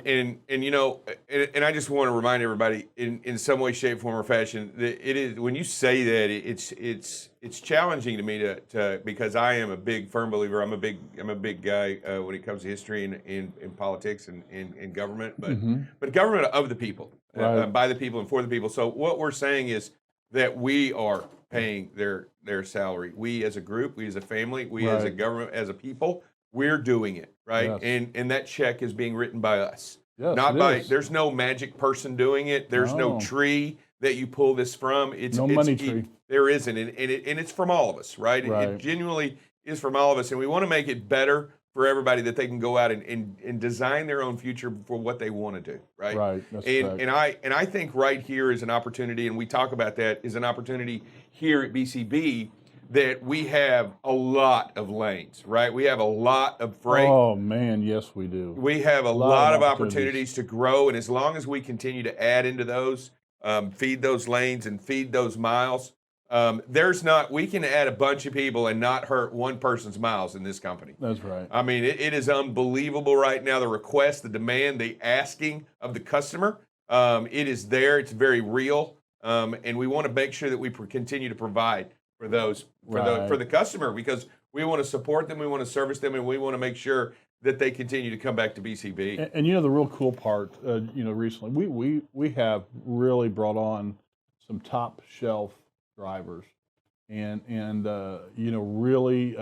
I just want to remind everybody, in some way, shape, form, or fashion, that it is, when you say that, it's challenging to me to because I am a big firm believer. I'm a big guy when it comes to history and in politics and government, but government of the people, right. By the people and for the people. So what we're saying is that we are paying their salary. We as a group, we as a family, we as a government, as a people. We're doing it, right? Yes. And that check is being written by us. Yes, Not by, there's no magic person doing it. There's no tree that you pull this from. It's money tree. There isn't. And it's from all of us, right? It genuinely is from all of us. And we want to make it better for everybody, that they can go out and design their own future for what they want to do, right? Right. That's correct. And I think right here is an opportunity, and we talk about that, is an opportunity here at BCB, that we have a lot of lanes, right? We have a lot of freight. Oh, man, yes, we do. We have a lot of opportunities to grow, and as long as we continue to add into those, feed those lanes and feed those miles, we can add a bunch of people and not hurt one person's miles in this company. That's right. I mean, it is unbelievable right now, the request, the demand, the asking of the customer. It is there. It's very real, and we want to make sure that we continue to provide for the customer, because we want to support them, we want to service them, and we want to make sure that they continue to come back to BCB. And the real cool part, recently we have really brought on some top shelf drivers, and really,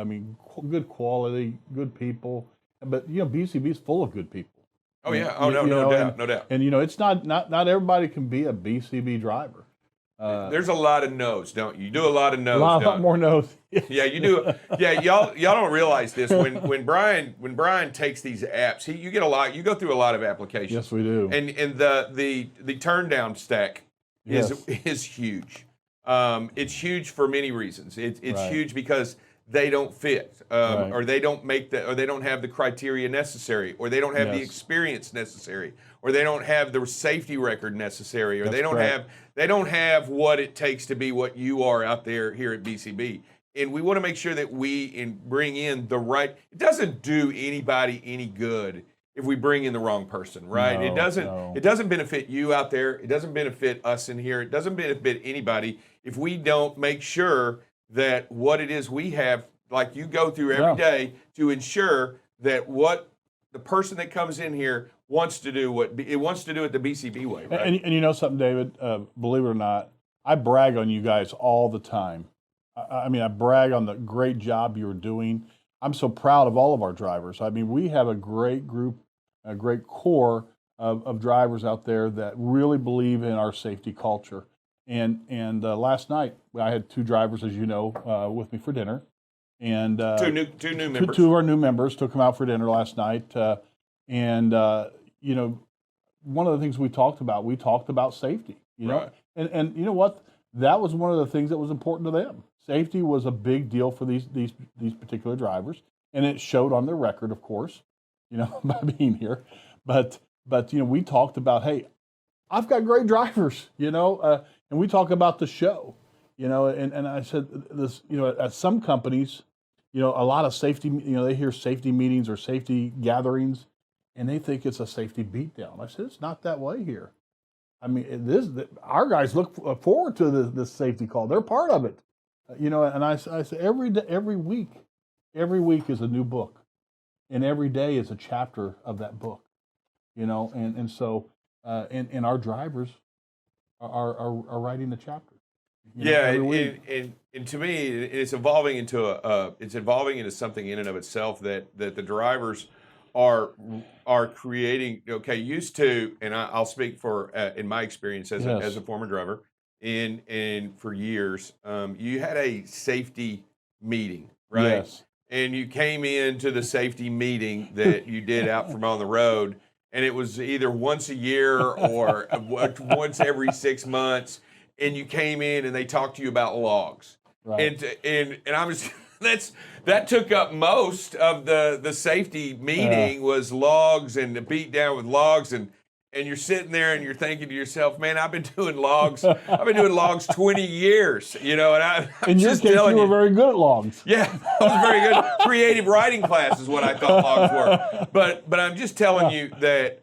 good quality, good people. But BCB is full of good people. Oh yeah, no doubt. And it's not everybody can be a BCB driver. There's a lot of no's, don't you? You do a lot of no's. A lot more no's. Yeah, you do. Yeah, y'all don't realize this. When Brian takes these apps, you get a lot. You go through a lot of applications. Yes, we do. And the turn down stack is huge. It's huge for many reasons. It's Right. huge because they don't fit, Right. or they don't or they don't have the criteria necessary, or they don't have the Yes. experience necessary, or they don't have the safety record necessary, or That's they don't correct. have what it takes to be what you are out there here at BCB. And we want to make sure that we bring in the right. It doesn't do anybody any good if we bring in the wrong person, right? It No, doesn't. no. It doesn't benefit you out there. It doesn't benefit us in here. It doesn't benefit anybody if we don't make sure that what it is we have, like you go through every Yeah. day, to ensure that what the person that comes in here wants to do what it wants to do it the BCB way, right? And you know something, David? Believe it or not, I brag on you guys all the time. I mean, I brag on the great job you're doing. I'm so proud of all of our drivers. I mean, we have a great group, a great core of drivers out there that really believe in our safety culture. And last night, I had 2 drivers, as you know, with me for dinner. And two new members. Two of our new members took them out for dinner last night. You know, one of the things we talked about safety, you know, Right. and you know what? That was one of the things that was important to them. Safety was a big deal for these particular drivers, and it showed on their record, of course, you know, by being here. But you know, we talked about, hey, I've got great drivers, you know, and we talk about the show, you know, and I said this, you know, at some companies, you know, a lot of safety, you know, they hear safety meetings or safety gatherings, and they think it's a safety beatdown. I said, it's not that way here. I mean, our guys look forward to this safety call. They're part of it, you know. And I say every week is a new book, and every day is a chapter of that book, you know. And so, and our drivers are writing the chapter. Yeah, every week. and to me, it's evolving into something in and of itself that the drivers are creating. Okay, used to, and I'll speak for in my experience as Yes. as a former driver, and for years, you had a safety meeting, right? Yes. And you came into the safety meeting that you did out from on the road, and it was either once a year or once every 6 months. And you came in and they talked to you about logs, Right. and I was that took up most of the safety meeting was logs and the beat down with logs, and you're sitting there and you're thinking to yourself, man, I've been doing logs 20 years, you know, and I'm In your just case, telling you were very good at logs. yeah, I was very good. Creative writing class is what I thought logs were. But I'm just telling you that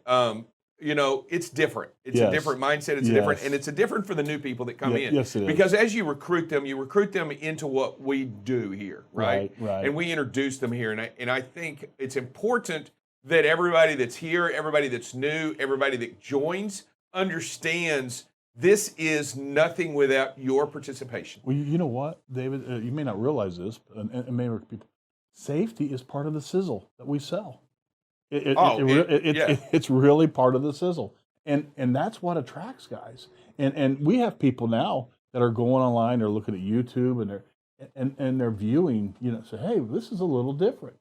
you know, it's different. It's a Yes. different mindset. It's Yes. different, and it's a different for the new people that come in. Yes, it is. Because as you recruit them into what we do here, right? Right. And we introduce them here, and I think it's important that everybody that's here, everybody that's new, everybody that joins, understands this is nothing without your participation. Well, you know what, David? You may not realize this, and many people, safety is part of the sizzle that we sell. It's really part of the sizzle, and that's what attracts guys. And we have people now that are going online, they're looking at YouTube, and they're viewing, you know, say, hey, this is a little different.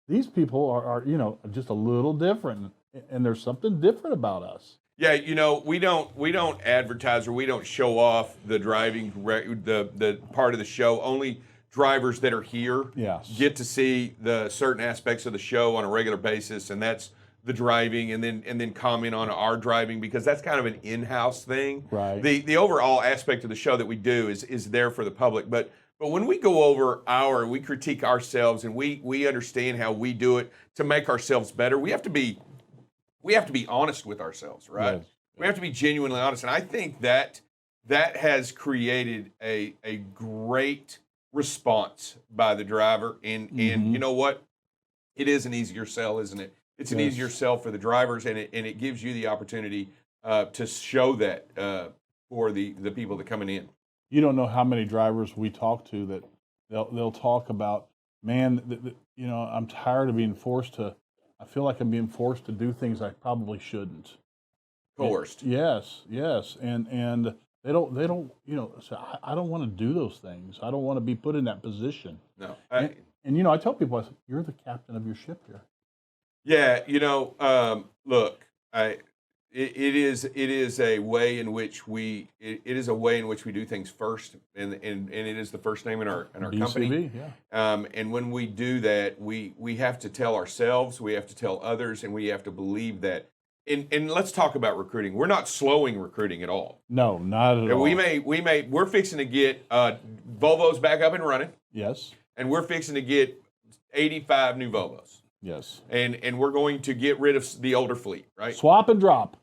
These people are you know, just a little different, and there's something different about us. Yeah, you know, we don't advertise or we don't show off the driving the part of the show. Only drivers that are here Yes. get to see the certain aspects of the show on a regular basis, and that's the driving, and then comment on our driving, because that's kind of an in-house thing. Right. The overall aspect of the show that we do is there for the public, but when we go over we critique ourselves and we understand how we do it to make ourselves better, we have to be honest with ourselves, right? Yes. We have to be genuinely honest, and I think that has created a great response by the driver, and you know what? It is an easier sell, isn't it? It's an Yes. easier sell for the drivers, and it gives you the opportunity to show that for the people that coming in. You don't know how many drivers we talk to that they'll talk about, man, you know, I'm tired of being I feel like I'm being forced to do things I probably shouldn't. Coerced. Yes, and they don't, you know, say, I don't want to do those things. I don't want to be put in that position. No. And you know, I tell people, I say, you're the captain of your ship here. Yeah, you know, look, it is a way in which we do things first, and it is the first name in our company. BCB, yeah. And when we do that, we have to tell ourselves, we have to tell others, and we have to believe that. And let's talk about recruiting. We're not slowing recruiting at all. No, not at all. We're fixing to get Volvos back up and running, Yes, and we're fixing to get 85 new Volvos. yes. And we're going to get rid of the older fleet, right? Swap and drop.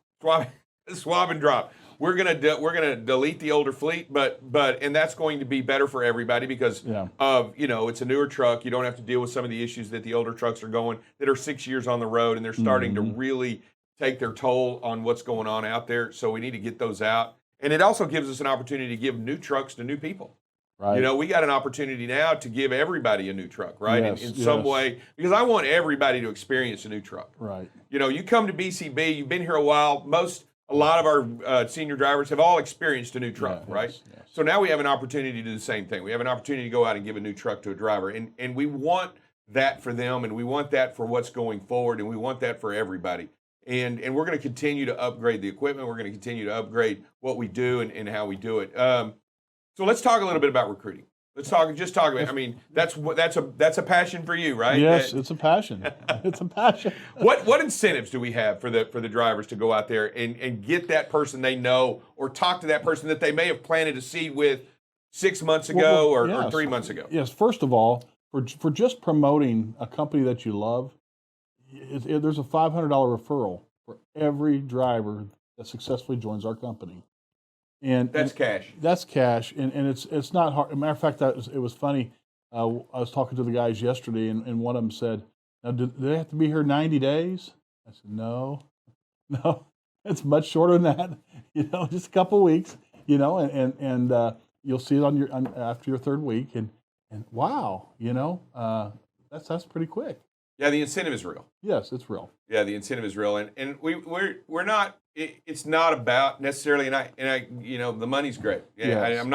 Swap and drop. We're gonna delete the older fleet, but that's going to be better for everybody because of it's a newer truck. You don't have to deal with some of the issues that the older trucks are going that are 6 years on the road, and they're starting to really take their toll on what's going on out there. So we need to get those out, and it also gives us an opportunity to give new trucks to new people. Right. We got an opportunity now to give everybody a new truck, right? Yes, in some way, because I want everybody to experience a new truck. Right. You come to BCB, you've been here a while. A lot of our senior drivers have all experienced a new truck, Yeah, right? yes. So now we have an opportunity to do the same thing. We have an opportunity to go out and give a new truck to a driver, and we want that for them, and we want that for what's going forward, and we want that for everybody. And we're going to continue to upgrade the equipment. We're going to continue to upgrade what we do and how we do it. So let's talk a little bit about recruiting. Let's talk about. I mean, that's a passion for you, right? Yes, it's a passion. It's a passion. What incentives do we have for the drivers to go out there and get that person they know, or talk to that person that they may have planted a seed with 6 months ago or 3 months ago? Yes. First of all, for just promoting a company that you love, there's a $500 referral for every driver that successfully joins our company. And that's cash. That's cash, and it's not hard. As a matter of fact, it was funny. I was talking to the guys yesterday, and one of them said, "Now, do they have to be here 90 days?" I said, "No, it's much shorter than that. Just a couple of weeks. And you'll see it after your third week, and wow, that's pretty quick." Yeah, the incentive is real. Yes, it's real. Yeah, the incentive is real, and we're not. It's not about necessarily, and I the money's great. Yeah, Yes, I'm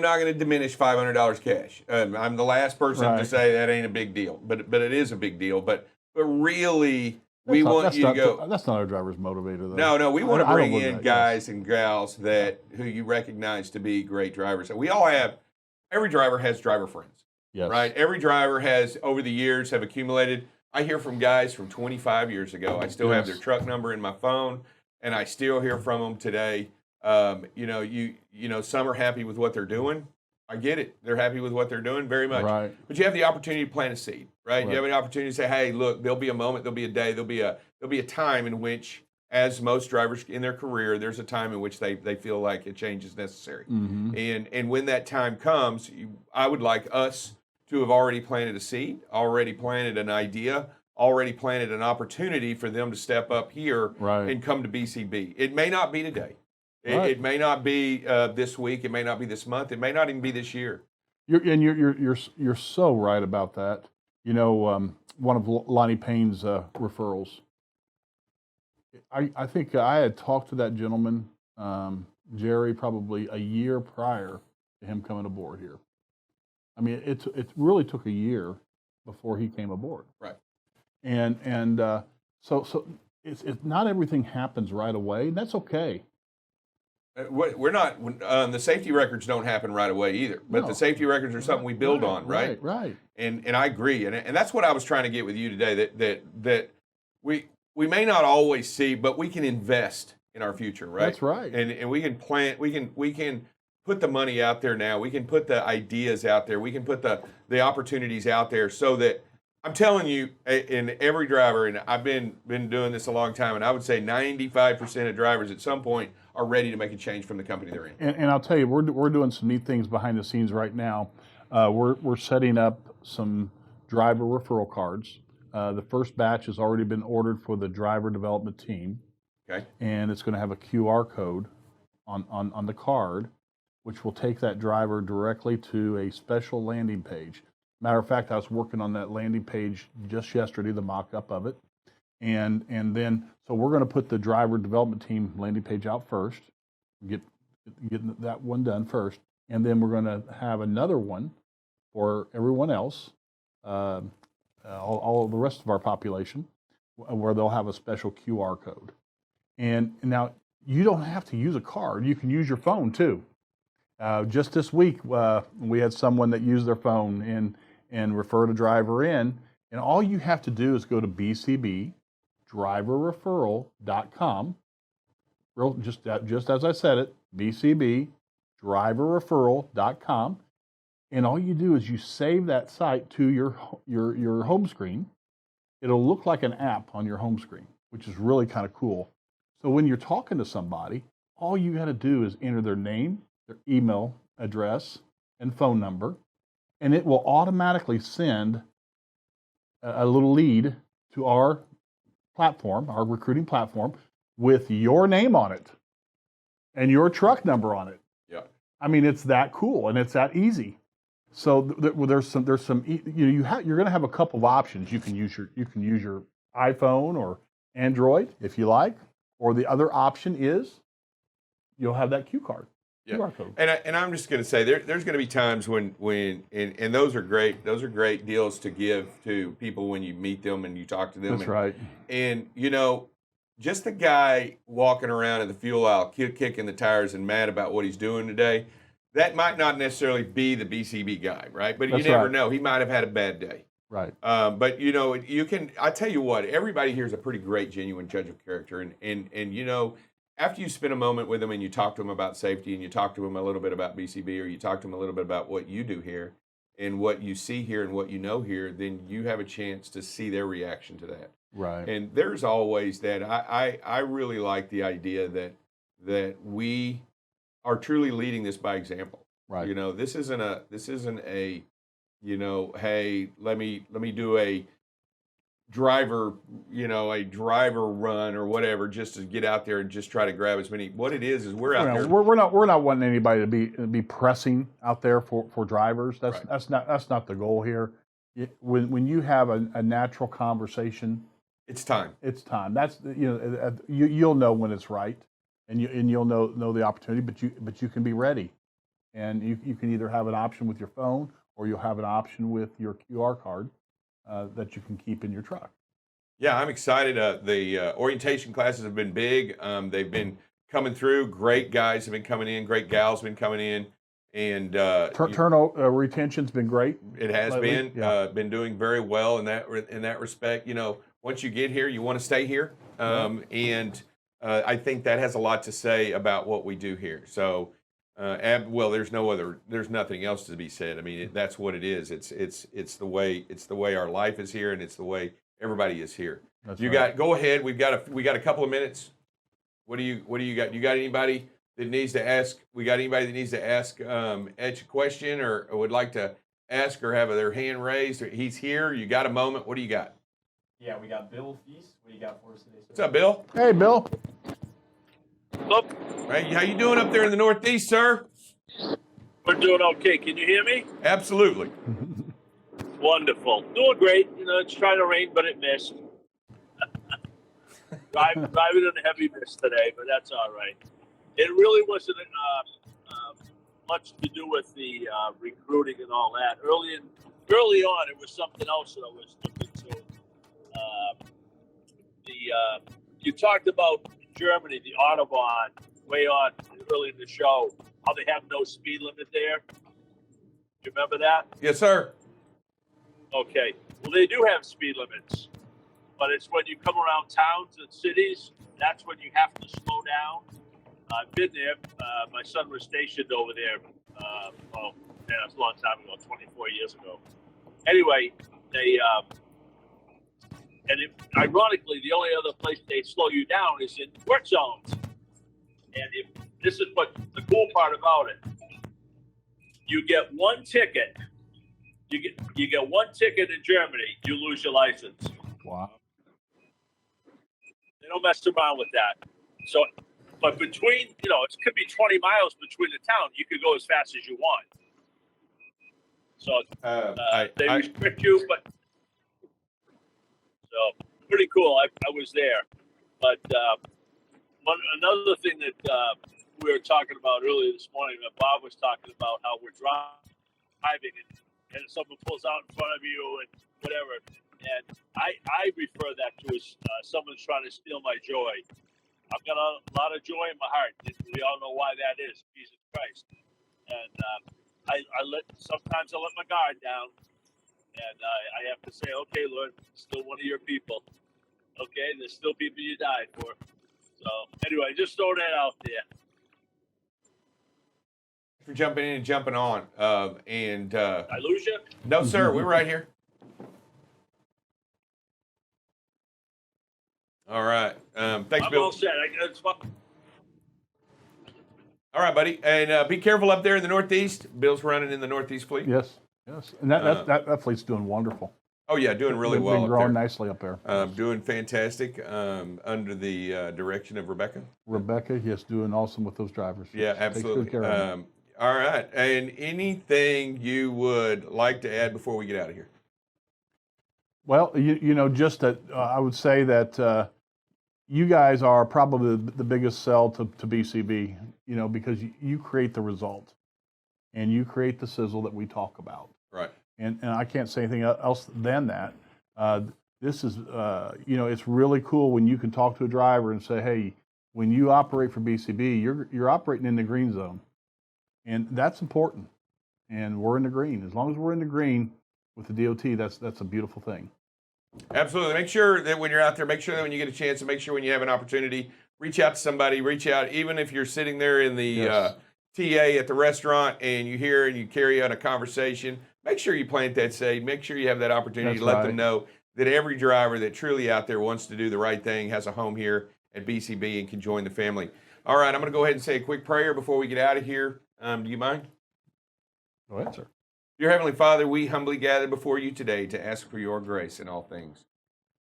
not gonna diminish $500 cash. I'm the last person to say that ain't a big deal, but it is a big deal. But really, we want you to go. That's not our driver's motivator, though. No, we want to bring in guys and gals who you recognize to be great drivers. And every driver has driver friends. Yes. Right? Every driver has, over the years, have accumulated. I hear from guys from 25 years ago. I still have their truck number in my phone, and I still hear from them today. Some are happy with what they're doing. I get it. They're happy with what they're doing very much. Right. But you have the opportunity to plant a seed, right? You have an opportunity to say, hey, look, there'll be a moment, there'll be a day, there'll be a time in which, as most drivers in their career, there's a time in which they feel like a change is necessary. Mm-hmm. And when that time comes, I would like us to have already planted a seed, already planted an idea, already planted an opportunity for them to step up here and come to BCB. It may not be today. It may not be this week. It may not be this month. It may not even be this year. You're so right about that. One of Lonnie Payne's referrals. I think I had talked to that gentleman, Jerry, probably a year prior to him coming aboard here. I mean, it really took a year before he came aboard. Right. And so it's not everything happens right away, and that's okay. We're not. The safety records don't happen right away either. But the safety records are something we build on, right? Right. And I agree. And that's what I was trying to get with you today. That we may not always see, but we can invest in our future, right? That's right. And we can plant. We can put the money out there now. We can put the ideas out there. We can put the opportunities out there so that, I'm telling you, in every driver, and I've been doing this a long time, and I would say 95% of drivers at some point are ready to make a change from the company they're in. And I'll tell you, we're doing some neat things behind the scenes right now. We're setting up some driver referral cards. The first batch has already been ordered for the driver development team. Okay. And it's going to have a QR code on the card, which will take that driver directly to a special landing page. Matter of fact, I was working on that landing page just yesterday, the mock-up of it. And then, so we're going to put the driver development team landing page out first, get that one done first, and then we're going to have another one for everyone else, all the rest of our population, where they'll have a special QR code. And now you don't have to use a card. You can use your phone too. Just this week, we had someone that used their phone and referred a driver in. And all you have to do is go to bcbdriverreferral.com. Just as I said it, bcbdriverreferral.com. And all you do is you save that site to your home screen. It'll look like an app on your home screen, which is really kind of cool. So when you're talking to somebody, all you got to do is enter their name, their email address, and phone number, and it will automatically send a little lead to our platform, our recruiting platform, with your name on it and your truck number on it. Yeah. I mean, it's that cool and it's that easy. So there's some you're going to have a couple of options. You can use your iPhone or Android if you like, or the other option is you'll have that QR code. And I'm just going to say there's going to be times when and those are great deals to give to people when you meet them and you talk to them. That's right. And just the guy walking around in the fuel aisle kicking the tires and mad about what he's doing today, that might not necessarily be the BCB guy, right? But you never know. He might have had a bad day. Right. But you can. I tell you what, everybody here is a pretty great, genuine judge of character, and after you spend a moment with them and you talk to them about safety and you talk to them a little bit about BCB or you talk to them a little bit about what you do here and what you see here and what you know here, then you have a chance to see their reaction to that. Right. And there's always that. I really like the idea that we are truly leading this by example. Right. This isn't a hey, let me do a driver run or whatever just to get out there and just try to grab as many. What it is we're out there. We're not wanting anybody to be pressing out there for drivers. That's not the goal here. When you have a natural conversation, it's time. That's you'll know when it's right, and you'll know the opportunity. But you can be ready, and you can either have an option with your phone or you'll have an option with your QR card that you can keep in your truck. Yeah, I'm excited. The orientation classes have been big. They've been coming through. Great guys have been coming in. Great gals have been coming in. And turnover retention's been great. It has lately. been doing very well in that respect. Once you get here, you want to stay here, and I think that has a lot to say about what we do here. So, there's nothing else to be said. I mean, that's what it is. It's the way our life is here, and it's the way everybody is here. Go ahead. We got a couple of minutes. What do you got? You got anybody that needs to ask? We got anybody that needs to ask Etch a question or would like to ask or have their hand raised? He's here. You got a moment? What do you got? Yeah, we got Bill Feast. What do you got for us today, sir? What's up, Bill? Hey, Bill. Look, Hey, how you doing up there in the Northeast, sir? we're doing okay. Can you hear me? Absolutely. Wonderful. Doing great. It's trying to rain, but it missed. Driving in a heavy mist today, but that's all right. It really wasn't much to do with the recruiting and all that. Early on, it was something else that I was looking to. You talked about Germany, the Autobahn, way on early in the show, how they have no speed limit there. Do you remember that? Yes, sir. Okay. Well, they do have speed limits, but it's when you come around towns and cities, that's when you have to slow down. I've been there. My son was stationed over there. It was a long time ago, 24 years ago. Anyway, ironically, the only other place they slow you down is in work zones. And this is what the cool part about it. You get one ticket. You get one ticket in Germany, you lose your license. Wow. They don't mess around with that. So, but between, it could be 20 miles between the town. You could go as fast as you want. So they restrict you, but so pretty cool. I was there. But another thing that we were talking about earlier this morning, that Bob was talking about how we're driving and someone pulls out in front of you and whatever. And I refer that to as someone's trying to steal my joy. I've got a lot of joy in my heart. We all know why that is, Jesus Christ. And sometimes I let my guard down, and I have to say, okay, Lord, still one of your people. Okay, there's still people you died for. So anyway, just throw that out there. For jumping in and jumping on. I lose you? No, sir, we're right here. All right. Thanks, I'm Bill. all set. It's fine. All right, buddy. And be careful up there in the Northeast. Bill's running in the Northeast fleet. Yes, and that fleet's doing wonderful. Oh, yeah, doing really They've well been up growing there. nicely up there. Doing fantastic under the direction of Rebecca. Rebecca, yes, doing awesome with those drivers. Yeah, Takes good absolutely. care of them. All right. And anything you would like to add before we get out of here? Well, just that I would say that you guys are probably the biggest sell to BCB, because you create the result and you create the sizzle that we talk about. Right. And I can't say anything else than that. This is, it's really cool when you can talk to a driver and say, hey, when you operate for BCB, you're operating in the green zone. And that's important. And we're in the green. As long as we're in the green with the DOT, that's a beautiful thing. Absolutely. Make sure that when you're out there, make sure that when you get a chance, and make sure when you have an opportunity, reach out to somebody, even if you're sitting there in the TA at the restaurant and you hear and you carry on a conversation, make sure you plant that seed. Make sure you have that opportunity to let them know that every driver that truly out there wants to do the right thing has a home here at BCB and can join the family. All right, I'm going to go ahead and say a quick prayer before we get out of here. Do you mind? Go ahead, sir. Dear Heavenly Father, we humbly gather before you today to ask for your grace in all things.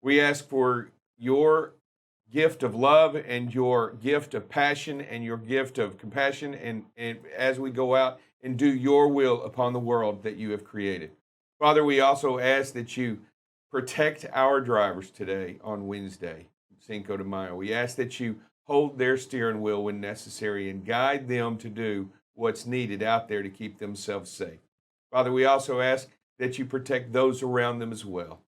We ask for your gift of love and your gift of passion and your gift of compassion, and as we go out and do your will upon the world that you have created. Father, we also ask that you protect our drivers today on Wednesday, Cinco de Mayo. We ask that you hold their steering wheel when necessary and guide them to do what's needed out there to keep themselves safe. Father, we also ask that you protect those around them as well.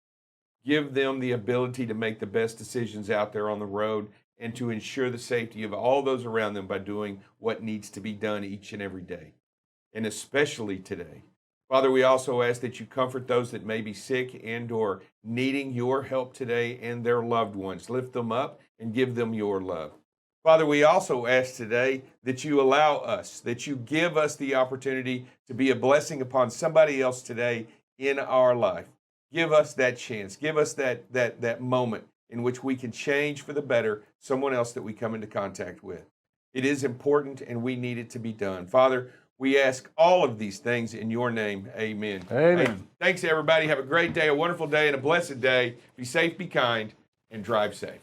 Give them the ability to make the best decisions out there on the road and to ensure the safety of all those around them by doing what needs to be done each and every day, and especially today. Father, we also ask that you comfort those that may be sick and or needing your help today and their loved ones. Lift them up and give them your love. Father, we also ask today that you allow us, that you give us the opportunity to be a blessing upon somebody else today in our life. Give us that chance. Give us that moment in which we can change for the better someone else that we come into contact with. It is important and we need it to be done. Father, we ask all of these things in your name. Amen. Amen. Hey, thanks, everybody. Have a great day, a wonderful day, and a blessed day. Be safe, be kind, and drive safe.